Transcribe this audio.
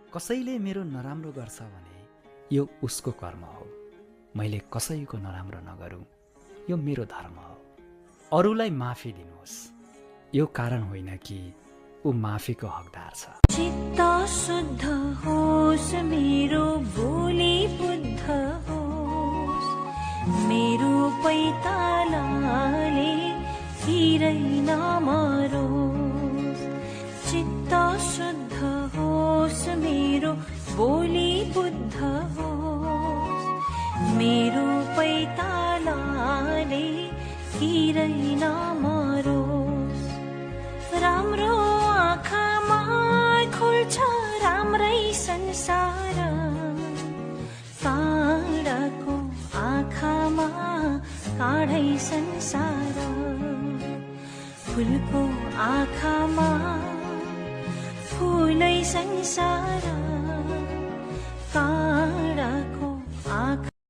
कसैले मेरो नराम्रो गर्छ भने यो उसको कर्म हो। मैले कसैको नराम्रो नगरौँ, यो मेरो धर्म हो। अरूलाई माफी दिनुहोस्, यो कारण होइन कि ऊ माफीको हकदार छ। चित्त शुद्ध होस् मेरो, बोली बुद्ध होस् मेरो, पैतालाले हिरै नमरोस्। चित्त शुद्ध होस् मेरो, बोली बुद्ध होस् मेरो, पैतालाले हिरै नमरोस्। राम्रो आँखामा खुल्छ राम्रै संसार, काँडाको आँखामा काँडै संसार। फुलको आँखामा फुलै संसार।